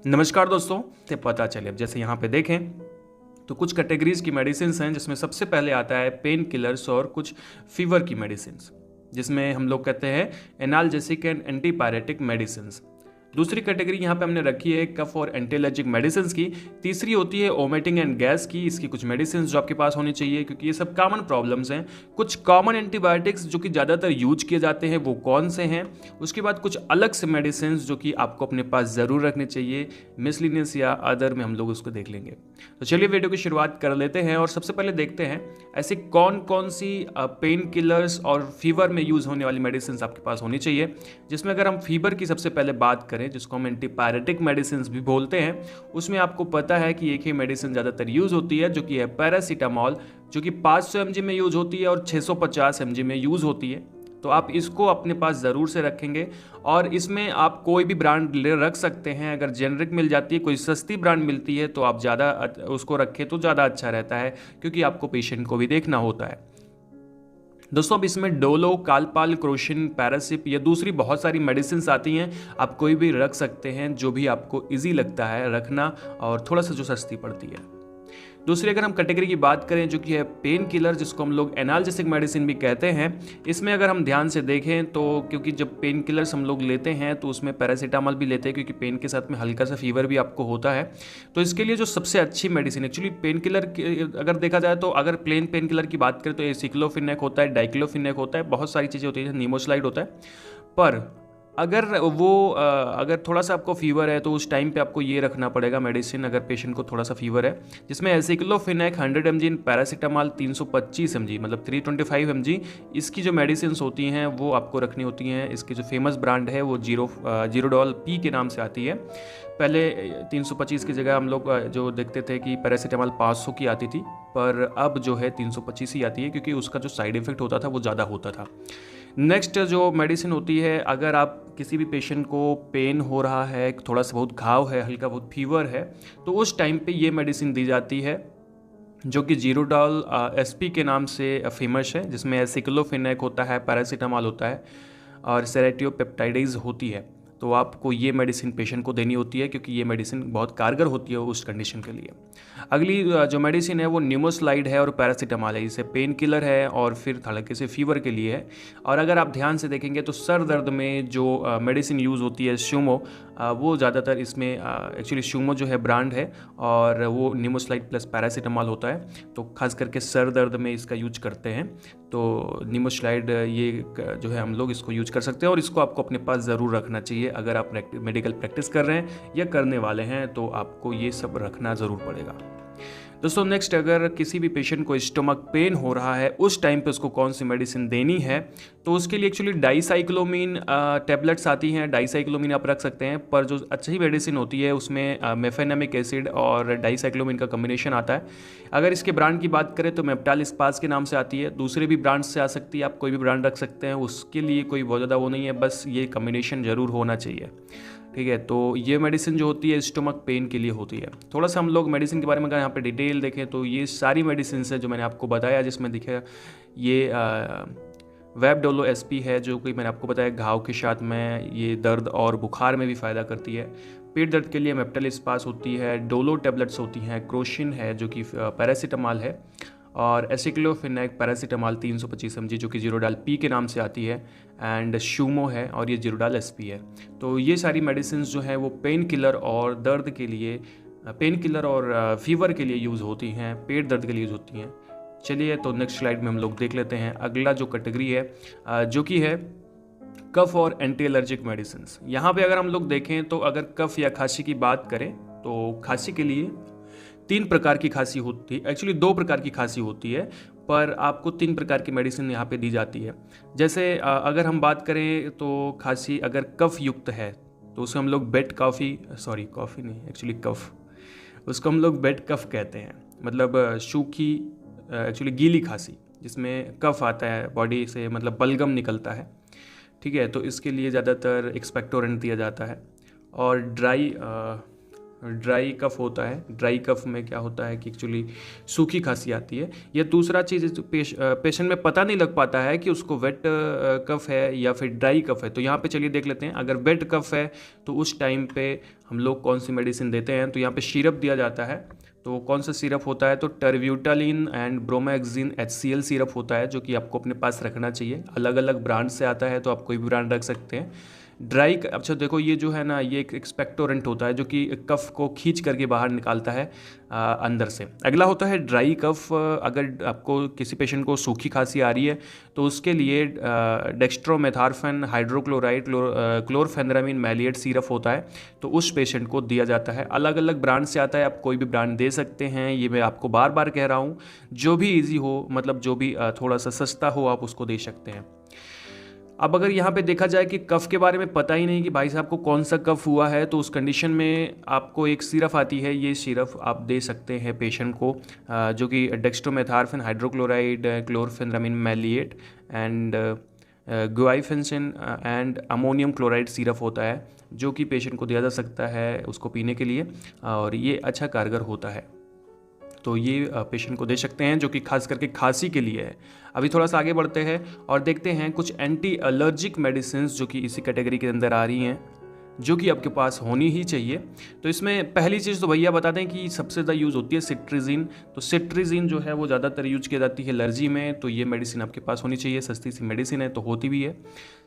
नमस्कार दोस्तों। तो पता चले अब जैसे यहाँ पे देखें तो कुछ कैटेगरीज की मेडिसिन हैं जिसमें सबसे पहले आता है पेन किलर्स और कुछ फीवर की मेडिसिन, जिसमें हम लोग कहते हैं एनाल्जेसिक एंड एंटीपायरेटिक मेडिसिन। दूसरी कैटेगरी यहाँ पे हमने रखी है कफ और एंटीएलर्जिक मेडिसिन की। तीसरी होती है वोमिटिंग एंड गैस की। इसकी कुछ मेडिसिन जो आपके पास होनी चाहिए क्योंकि ये सब कॉमन प्रॉब्लम्स हैं। कुछ कॉमन एंटीबायोटिक्स जो कि ज़्यादातर यूज किए जाते हैं वो कौन से हैं। उसके बाद कुछ अलग से मेडिसिन जो कि आपको अपने पास ज़रूर रखने चाहिए, मिसलिनियस या अदर में हम लोग उसको देख लेंगे। तो चलिए वीडियो की शुरुआत कर लेते हैं और सबसे पहले देखते हैं ऐसी कौन कौन सी पेन किलर्स और फीवर में यूज़ होने वाली मेडिसिन आपके पास होनी चाहिए। जिसमें अगर हम फीवर की सबसे पहले बात करें, जिसको हम एंटीपायरेटिक मेडिसिन भी बोलते हैं, उसमें आपको पता है कि एक ही मेडिसिन ज़्यादातर यूज़ होती है जो कि है पैरासीटामॉल, जो कि 500 mg में यूज़ होती है और 650 mg में यूज़ होती है। तो आप इसको अपने पास ज़रूर से रखेंगे और इसमें आप कोई भी ब्रांड ले रख सकते हैं। अगर जेनरिक मिल जाती है, कोई सस्ती ब्रांड मिलती है तो आप ज़्यादा उसको रखें तो ज़्यादा अच्छा रहता है क्योंकि आपको पेशेंट को भी देखना होता है। दोस्तों अब इसमें डोलो, कालपाल, क्रोशिन, पैरासिप या दूसरी बहुत सारी मेडिसिन आती हैं। आप कोई भी रख सकते हैं जो भी आपको इजी लगता है रखना और थोड़ा सा जो सस्ती पड़ती है। दूसरी अगर हम कैटेगरी की बात करें जो कि है पेन किलर, जिसको हम लोग एनाल्जेसिक मेडिसिन भी कहते हैं। इसमें अगर हम ध्यान से देखें तो क्योंकि जब पेन किलर्स हम लोग लेते हैं तो उसमें पैरासीटामॉल भी लेते हैं क्योंकि पेन के साथ में हल्का सा फीवर भी आपको होता है। तो इसके लिए जो सबसे अच्छी मेडिसिन एक्चुअली पेन किलर अगर देखा जाए तो अगर प्लेन पेन किलर की बात करें तो एसिक्लोफिनेक होता है, डाइक्लोफिनेक होता है, बहुत सारी चीज़ें होती हैं, नीमोसाइड होता है। पर अगर थोड़ा सा आपको फीवर है तो उस टाइम पे आपको ये रखना पड़ेगा मेडिसिन, अगर पेशेंट को थोड़ा सा फीवर है, जिसमें एसिक्लोफिनेक 100 mg, पैरासीटामॉल 325 mg मतलब 325 mg। इसकी जो मेडिसिन होती हैं वो आपको रखनी होती हैं। इसकी जो फेमस ब्रांड है वो जीरोडॉल पी के नाम से आती है। पहले 325 की जगह हम लोग जो देखते थे कि पैरासीटामॉल 500 की आती थी, पर अब जो है 325 ही आती है क्योंकि उसका जो साइड इफेक्ट होता था वो ज़्यादा होता था। नेक्स्ट जो मेडिसिन होती है, अगर आप किसी भी पेशेंट को पेन हो रहा है, थोड़ा सा बहुत घाव है, हल्का बहुत फीवर है, तो उस टाइम पे ये मेडिसिन दी जाती है जो कि जीरोडॉल एसपी के नाम से फेमस है, जिसमें एसिक्लोफिनेक होता है, पैरासीटामॉल होता है और सेरेटियोपेप्टाइडेज होती है। तो आपको ये मेडिसिन पेशेंट को देनी होती है क्योंकि ये मेडिसिन बहुत कारगर होती है उस कंडीशन के लिए। अगली जो मेडिसिन है वो न्यूमोस्लाइड है और पैरासीटामॉल है। इसे पेन किलर है और फिर हल्के से फीवर के लिए है। और अगर आप ध्यान से देखेंगे तो सर दर्द में जो मेडिसिन यूज़ होती है शूमो, वो ज़्यादातर इसमें एक्चुअली शूमो जो है ब्रांड है और वो न्यूमोस्लाइड प्लस पैरासीटामॉल होता है। तो खास करके सर दर्द में इसका यूज करते हैं। तो न्यूमोस्लाइड ये जो है हम लोग इसको यूज कर सकते हैं और इसको आपको अपने पास ज़रूर रखना चाहिए। अगर आप मेडिकल प्रैक्टिस कर रहे हैं या करने वाले हैं तो आपको ये सब रखना ज़रूर पड़ेगा। दोस्तों नेक्स्ट, अगर किसी भी पेशेंट को स्टमक पेन हो रहा है उस टाइम पे उसको कौन सी मेडिसिन देनी है, तो उसके लिए एक्चुअली डाइसाइक्लोमीन टैबलेट्स आती हैं। डाइसाइक्लोमीन आप रख सकते हैं, पर जो अच्छी मेडिसिन होती है उसमें मेफेनेमिक एसिड और डाइसाइक्लोमीन का कम्बिनेशन आता है। अगर इसके ब्रांड की बात करें तो मेप्टाल स्पास के नाम से आती है। दूसरे भी ब्रांड से आ सकती है, आप कोई भी ब्रांड रख सकते हैं, उसके लिए कोई बहुत ज़्यादा वो नहीं है, बस ये कम्बिनेशन ज़रूर होना चाहिए। ठीक है, तो ये मेडिसिन जो होती है स्टमक पेन के लिए होती है। थोड़ा सा हम लोग मेडिसिन के बारे में अगर यहाँ पे डिटेल देखें तो ये सारी मेडिसिन है जो मैंने आपको बताया, जिसमें दिखे ये वेबडोलो एसपी है जो कि मैंने आपको बताया घाव के साथ में ये दर्द और बुखार में भी फ़ायदा करती है। पेट दर्द के लिए मेप्टाल स्पास होती है, डोलो टैबलेट्स होती हैं, क्रोशिन है जो कि पैरासीटामॉल है और एसिक्लोफिनेक पैरासीटामॉल 325 mg जो कि जीरोडाल पी के नाम से आती है, एंड शूमो है और ये जीरोडाल एसपी है। तो ये सारी मेडिसिन जो हैं वो पेन किलर और दर्द के लिए, पेन किलर और फीवर के लिए यूज़ होती हैं, पेट दर्द के लिए यूज़ होती हैं। चलिए तो नेक्स्ट स्लाइड में हम लोग देख लेते हैं अगला जो कैटेगरी है जो कि है कफ और एंटी एलर्जिक मेडिसिन। यहाँ पे अगर हम लोग देखें तो अगर कफ या खांसी की बात करें तो खांसी के लिए 3 प्रकार की खांसी होती है, एक्चुअली 2 प्रकार की खांसी होती है, पर आपको 3 प्रकार की मेडिसिन यहाँ पे दी जाती है। जैसे अगर हम बात करें तो खांसी अगर कफ युक्त है तो उसे हम लोग बेड कॉफ़ी नहीं एक्चुअली कफ, उसको हम लोग बेड कफ कहते हैं। मतलब सूखी एक्चुअली गीली खांसी जिसमें कफ आता है बॉडी से, मतलब बलगम निकलता है। ठीक है, तो इसके लिए ज़्यादातर एक्सपेक्टोरेंट दिया जाता है। और ड्राई ड्राई कफ होता है। ड्राई कफ में क्या होता है कि एक्चुअली सूखी खांसी आती है। या दूसरा चीज़ पेशेंट में पता नहीं लग पाता है कि उसको वेट कफ है या फिर ड्राई कफ है। तो यहाँ पे चलिए देख लेते हैं। अगर वेट कफ है तो उस टाइम पे हम लोग कौन सी मेडिसिन देते हैं, तो यहाँ पे सिरप दिया जाता है। तो कौन सा सिरप होता है, तो टर्ब्यूटालिन एंड ब्रोमाक्सिन HCl सिरप होता है, जो कि आपको अपने पास रखना चाहिए। अलग अलग ब्रांड से आता है, तो आप कोई भी ब्रांड रख सकते हैं। ड्राई, अच्छा देखो ये जो है ना, ये एक एक्सपेक्टोरेंट होता है जो कि कफ को खींच करके बाहर निकालता है अंदर से। अगला होता है ड्राई कफ। अगर आपको किसी पेशेंट को सूखी खांसी आ रही है तो उसके लिए डेक्स्ट्रोमेथार्फेन हाइड्रोक्लोराइड क्लोरफेनरामिन मैलिएट सिरप होता है, तो उस पेशेंट को दिया जाता है। अलग अलग ब्रांड से आता है, आप कोई भी ब्रांड दे सकते हैं। ये मैं आपको बार बार कह रहा हूँ, जो भी ईजी हो, मतलब जो भी थोड़ा सा सस्ता हो, आप उसको दे सकते हैं। अब अगर यहाँ पे देखा जाए कि कफ़ के बारे में पता ही नहीं कि भाई साहब को कौन सा कफ़ हुआ है, तो उस कंडीशन में आपको एक सिरप आती है, ये सिरप आप दे सकते हैं पेशेंट को, जो कि dextromethorphan hydrochloride chlorpheniramine maleate and guaifenesin and ammonium chloride syrup होता है, जो कि पेशेंट को दिया जा सकता है उसको पीने के लिए, और ये अच्छा कारगर होता है। तो ये पेशेंट को दे सकते हैं, जो कि खास करके खांसी के लिए है। अभी थोड़ा सा आगे बढ़ते हैं और देखते हैं कुछ एंटी एलर्जिक मेडिसिन जो कि इसी कैटेगरी के अंदर आ रही हैं, जो कि आपके पास होनी ही चाहिए। तो इसमें पहली चीज़ तो भैया बता दें कि सबसे ज़्यादा यूज़ होती है सिट्रिजिन। तो सिट्रिजिन जो है वो ज़्यादातर यूज की जाती है एलर्जी में, तो ये मेडिसिन आपके पास होनी चाहिए। सस्ती सी मेडिसिन है तो होती भी है।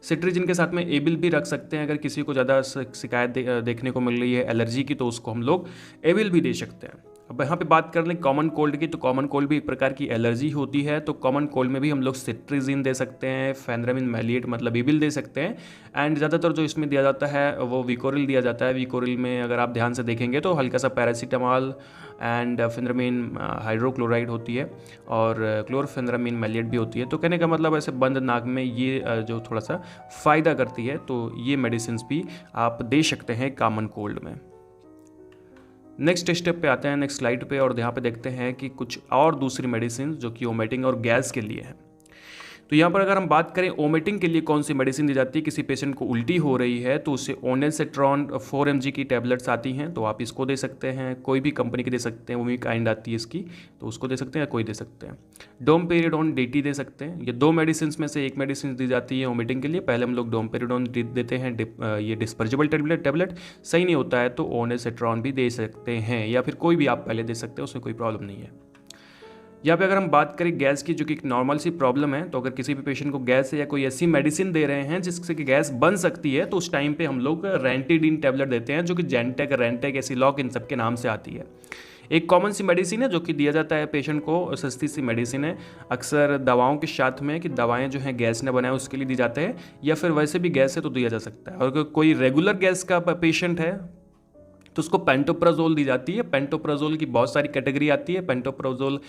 सिट्रिजिन के साथ में एबिल भी रख सकते हैं। अगर किसी को ज़्यादा शिकायत देखने को मिल रही है एलर्जी की, तो उसको हम लोग एबिल भी दे सकते हैं। अब यहाँ पे बात कर लें कॉमन कोल्ड की, तो कॉमन कोल्ड भी एक प्रकार की एलर्जी होती है, तो कॉमन कोल्ड में भी हम लोग सिट्रिजिन दे सकते हैं, फेनरामिन मैलिएट मतलब एबिल दे सकते हैं। एंड ज़्यादातर जो इसमें दिया जाता है वो विकोरिल दिया जाता है। विकोरिल में अगर आप ध्यान से देखेंगे तो हल्का सा पैरासीटामॉल एंड फेनरामिन हाइड्रोक्लोराइड होती है और क्लोरफेनरामिन मैलिएट भी होती है। तो कहने का मतलब ऐसे बंद नाक में ये जो थोड़ा सा फ़ायदा करती है, तो ये मेडिसिन भी आप दे सकते हैं कॉमन कोल्ड में। नेक्स्ट स्टेप पे आते हैं, नेक्स्ट स्लाइड पे, और यहाँ पे देखते हैं कि कुछ और दूसरी मेडिसिन जो कि वोमिटिंग और गैस के लिए है। तो यहाँ पर अगर हम बात करें वोमिटिंग के लिए कौन सी मेडिसिन दी जाती है, किसी पेशेंट को उल्टी हो रही है तो उसे ओनेसेट्रॉन 4 mg की टैबलेट्स आती हैं, तो आप इसको दे सकते हैं। कोई भी कंपनी की दे सकते हैं, वो भी काइंड आती है इसकी, तो उसको दे सकते हैं या कोई दे सकते हैं। डोमपेरिडोन DT दे सकते हैं। ये दो मेडिसिन में से एक मेडिसिन दी जाती है वोमिटिंग के लिए। पहले हम लोग डोमपेरिडोन देते हैं, ये डिस्पर्जेबल टैबलेट सही नहीं होता है तो ओनेसेट्रॉन भी दे सकते हैं, या फिर कोई भी आप पहले दे सकते हैं, उसमें कोई प्रॉब्लम नहीं है। यहाँ पे अगर हम बात करें गैस की, जो कि एक नॉर्मल सी प्रॉब्लम है, तो अगर किसी भी पेशेंट को गैस है या कोई ऐसी मेडिसिन दे रहे हैं जिससे कि गैस बन सकती है, तो उस टाइम पे हम लोग रेंटिडीन टैबलेट देते हैं, जो कि जेंटेक, रेंटेक, एसिलॉक इन सब के नाम से आती है। एक कॉमन सी मेडिसिन है जो कि दिया जाता है पेशेंट को, सस्ती सी मेडिसिन है, अक्सर दवाओं के साथ में, कि दवाएं जो हैं गैस न बनाए उसके लिए दी जाते हैं, या फिर वैसे भी गैस है तो दिया जा सकता है। और अगर कोई रेगुलर गैस का पेशेंट है तो उसको पेंटोप्राजोल दी जाती है। पेंटोप्राजोल की बहुत सारी कैटेगरी आती है। पेंटोप्राजोल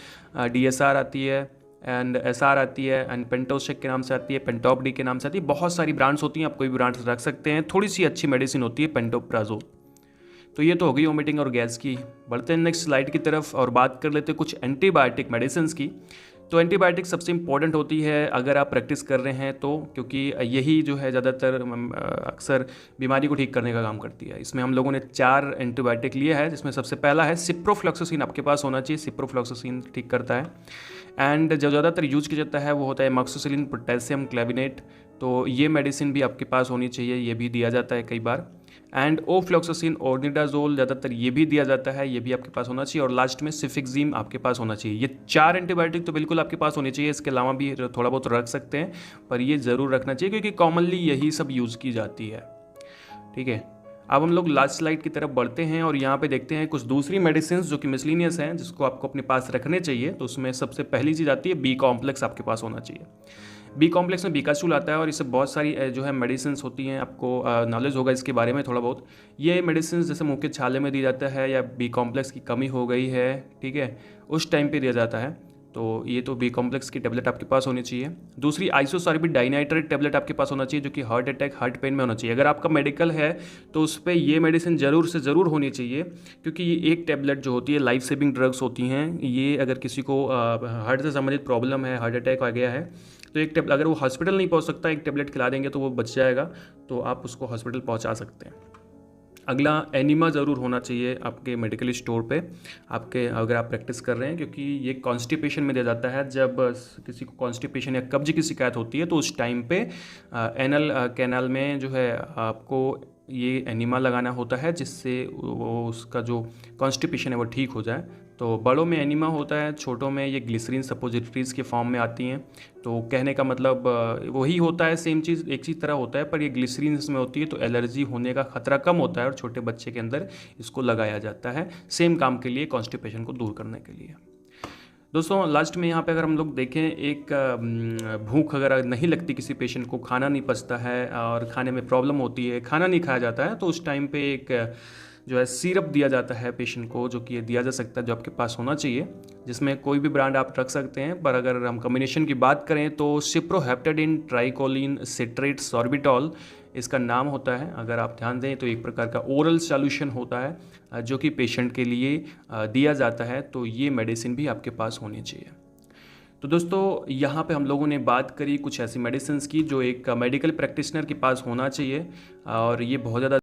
DSR आती है एंड SR आती है एंड पेंटोशेक के नाम से आती है, पेंटॉप डी के नाम से आती है। बहुत सारी ब्रांड्स होती हैं, आप कोई भी ब्रांड्स रख सकते हैं। थोड़ी सी अच्छी मेडिसिन होती है पेंटोप्राजोल। तो ये तो हो गई वोमिटिंग और गैस की। बढ़ते हैं नेक्स्ट स्लाइड की तरफ और बात कर लेते हैं कुछ एंटीबायोटिक मेडिसिन की। तो एंटीबायोटिक सबसे इंपॉर्टेंट होती है अगर आप प्रैक्टिस कर रहे हैं तो, क्योंकि यही जो है ज़्यादातर अक्सर बीमारी को ठीक करने का काम करती है। इसमें हम लोगों ने 4 एंटीबायोटिक लिए है, जिसमें सबसे पहला है सिप्रोफ्लॉक्सासिन, आपके पास होना चाहिए। सिप्रोफ्लॉक्सासिन ठीक करता है। एंड जो ज़्यादातर यूज किया जाता है वो होता है एमॉक्सिसिलिन पोटेशियम क्लेविनेट, तो ये मेडिसिन भी आपके पास होनी चाहिए, ये भी दिया जाता है कई बार। एंड ओफ्लॉक्सासिन ऑर्निडाजोल ज़्यादातर ये भी दिया जाता है, ये भी आपके पास होना चाहिए। और लास्ट में सिफिक्जिम आपके पास होना चाहिए। ये 4 एंटीबायोटिक तो बिल्कुल आपके पास होनी चाहिए। इसके अलावा भी थोड़ा बहुत रख सकते हैं, पर ये ज़रूर रखना चाहिए क्योंकि कॉमनली यही सब यूज़ की जाती है। ठीक है, अब हम लोग लास्ट स्लाइड की तरफ बढ़ते हैं और यहाँ पे देखते हैं कुछ दूसरी मेडिसिन जो कि मिसलिनियस हैं, जिसको आपको अपने पास रखने चाहिए। तो उसमें सबसे पहली चीज़ आती है B कॉम्प्लेक्स, आपके पास होना चाहिए। B कॉम्प्लेक्स में बीकाचूल आता है और इससे बहुत सारी जो है मेडिसिन होती हैं, आपको नॉलेज होगा इसके बारे में थोड़ा बहुत। ये मेडिसिन जैसे मुंह के छाले में दी जाता है, या B कॉम्प्लेक्स की कमी हो गई है, ठीक है, उस टाइम पे दिया जाता है। तो ये तो B कॉम्प्लेक्स की टेबलेट आपके पास होनी चाहिए। दूसरी आइसोसॉर्बिड डाइनाइट्रेट टेबलेट आपके पास होना चाहिए, जो कि हार्ट अटैक, हार्ट पेन में होना चाहिए। अगर आपका मेडिकल है तो उस पर ये मेडिसिन ज़रूर से ज़रूर होनी चाहिए, क्योंकि ये एक टेबलेट जो होती है लाइफ सेविंग ड्रग्स होती हैं। ये अगर किसी को हार्ट से संबंधित प्रॉब्लम है, हार्ट अटैक आ गया है, तो एक टेबलेट, अगर वो हॉस्पिटल नहीं पहुंच सकता, एक टेबलेट खिला देंगे तो वो बच जाएगा, तो आप उसको हॉस्पिटल पहुंचा सकते हैं। अगला एनिमा ज़रूर होना चाहिए आपके मेडिकल स्टोर पे, आपके अगर आप प्रैक्टिस कर रहे हैं, क्योंकि ये कॉन्स्टिपेशन में दिया जाता है। जब किसी को कॉन्स्टिपेशन या कब्ज की शिकायत होती है तो उस टाइम पे एनल कैनाल में जो है आपको ये एनिमा लगाना होता है, जिससे वो उसका जो कॉन्स्टिपेशन है वो ठीक हो जाए। तो बड़ों में एनिमा होता है, छोटों में ये ग्लिसरीन सपोजिटरीज़ के फॉर्म में आती हैं। तो कहने का मतलब वही होता है, सेम चीज़ एक चीज़ तरह होता है, पर ये ग्लिसरीन इसमें होती है तो एलर्जी होने का खतरा कम होता है और छोटे बच्चे के अंदर इसको लगाया जाता है सेम काम के लिए, कॉन्स्टिपेशन को दूर करने के लिए। दोस्तों लास्ट में यहाँ पे अगर हम लोग देखें, एक भूख अगर नहीं लगती किसी पेशेंट को, खाना नहीं पचता है और खाने में प्रॉब्लम होती है, खाना नहीं खाया जाता है, तो उस टाइम पे एक जो है सिरप दिया जाता है पेशेंट को, जो कि ये दिया जा सकता है, जो आपके पास होना चाहिए, जिसमें कोई भी ब्रांड आप रख सकते हैं। पर अगर हम कॉम्बिनेशन की बात करें तो सिप्रोहेप्टेडिन ट्राइकोलिन सिट्रेट सॉर्बिटॉल इसका नाम होता है। अगर आप ध्यान दें तो एक प्रकार का ओरल सॉल्यूशन होता है जो कि पेशेंट के लिए दिया जाता है। तो ये मेडिसिन भी आपके पास होनी चाहिए। तो दोस्तों यहाँ पे हम लोगों ने बात करी कुछ ऐसी मेडिसिन की जो एक मेडिकल प्रैक्टिशनर के पास होना चाहिए, और ये बहुत ज़्यादा